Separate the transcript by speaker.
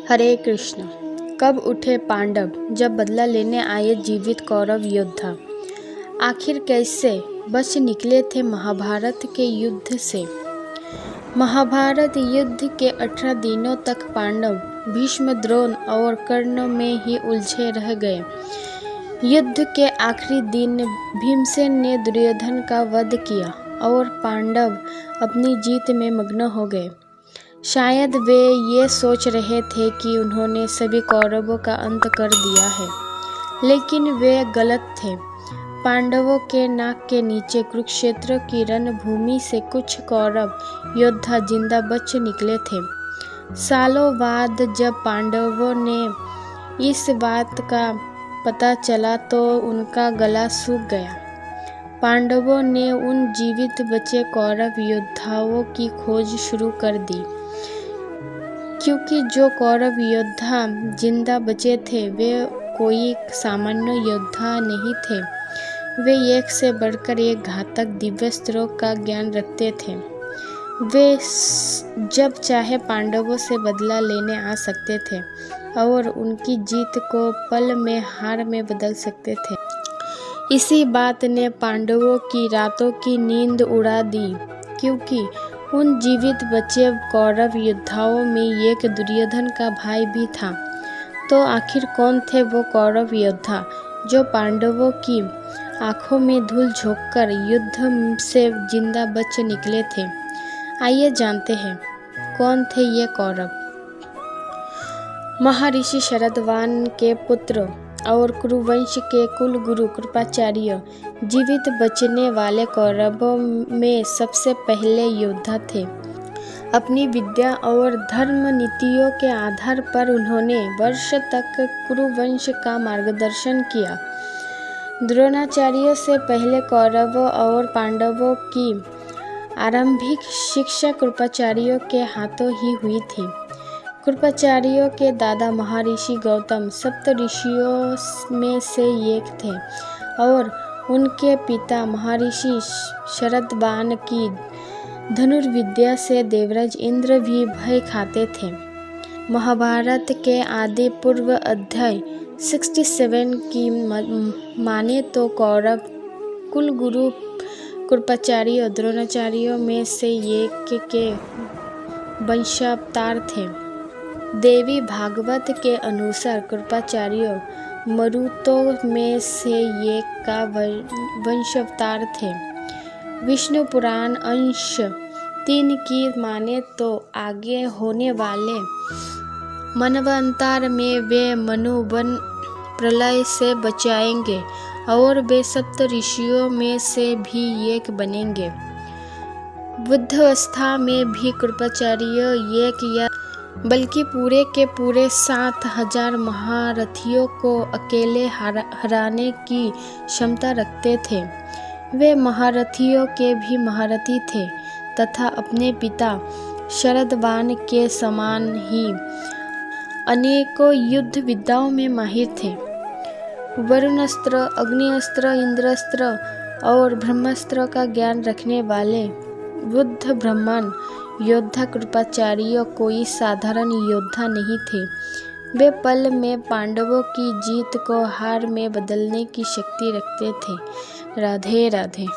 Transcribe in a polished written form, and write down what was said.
Speaker 1: हरे कृष्ण। कब उठे पांडव जब बदला लेने आए जीवित कौरव योद्धा। आखिर कैसे बच निकले थे महाभारत के युद्ध से। महाभारत युद्ध के 18 दिनों तक पांडव भीष्म, द्रोण और कर्ण में ही उलझे रह गए। युद्ध के आखिरी दिन भीमसेन ने दुर्योधन का वध किया और पांडव अपनी जीत में मग्न हो गए। शायद वे ये सोच रहे थे कि उन्होंने सभी कौरवों का अंत कर दिया है, लेकिन वे गलत थे। पांडवों के नाक के नीचे कुरुक्षेत्र की रणभूमि से कुछ कौरव योद्धा जिंदा बच निकले थे। सालों बाद जब पांडवों ने इस बात का पता चला तो उनका गला सूख गया। पांडवों ने उन जीवित बचे कौरव योद्धाओं की खोज शुरू कर दी, क्योंकि जो कौरव योद्धा जिंदा बचे थे वे कोई सामान्य योद्धा नहीं थे। वे एक से बढ़कर एक घातक दिव्यास्त्रों का ज्ञान रखते थे। वे जब चाहे पांडवों से बदला लेने आ सकते थे और उनकी जीत को पल में हार में बदल सकते थे। इसी बात ने पांडवों की रातों की नींद उड़ा दी, क्योंकि उन जीवित बचे कौरव योद्धाओं में एक दुर्योधन का भाई भी था। तो आखिर कौन थे वो कौरव योद्धा जो पांडवों की आंखों में धूल झोंककर युद्ध से जिंदा बच निकले थे। आइए जानते हैं कौन थे ये कौरव। महर्षि शरद्वान के पुत्र और कुरुवंश के कुल गुरु कृपाचार्य जीवित बचने वाले कौरवों में सबसे पहले योद्धा थे। अपनी विद्या और धर्म नीतियों के आधार पर उन्होंने वर्ष तक कुरुवंश का मार्गदर्शन किया। द्रोणाचार्य से पहले कौरवों और पांडवों की आरंभिक शिक्षा कृपाचार्यों के हाथों ही हुई थी। कृपाचार्यों के दादा महर्षि गौतम सप्त ऋषियों में से एक थे और उनके पिता महर्षि शरद्वान की धनुर्विद्या से देवराज इंद्र भी भय खाते थे। महाभारत के आदि पूर्व अध्याय 67 की माने तो कौरव कुलगुरु कृपाचार्य द्रोणाचार्यों में से एक के वंशावतार थे। देवी भागवत के अनुसार कृपाचार्य मरुतों में से एक का वंशावतार थे। विष्णु पुराण अंश 3 की माने तो आगे होने वाले मनवंतर में वे मनु वन प्रलय से बचाएंगे और वे सप्त ऋषियों में से भी एक बनेंगे। वृद्धावस्था में भी कृपाचार्य एक या बल्कि पूरे के पूरे 7000 महारथियों को अकेले हराने की क्षमता रखते थे। वे महारथियों के भी महारथी थे तथा अपने पिता शरद्वान के समान ही अनेकों युद्ध विद्याओं में माहिर थे। वरुणास्त्र, अग्निअस्त्र, इंद्रास्त्र और ब्रह्मास्त्र का ज्ञान रखने वाले बुद्ध ब्राह्मण योद्धा कृपाचार्य कोई साधारण योद्धा नहीं थे। वे पल में पांडवों की जीत को हार में बदलने की शक्ति रखते थे। राधे राधे।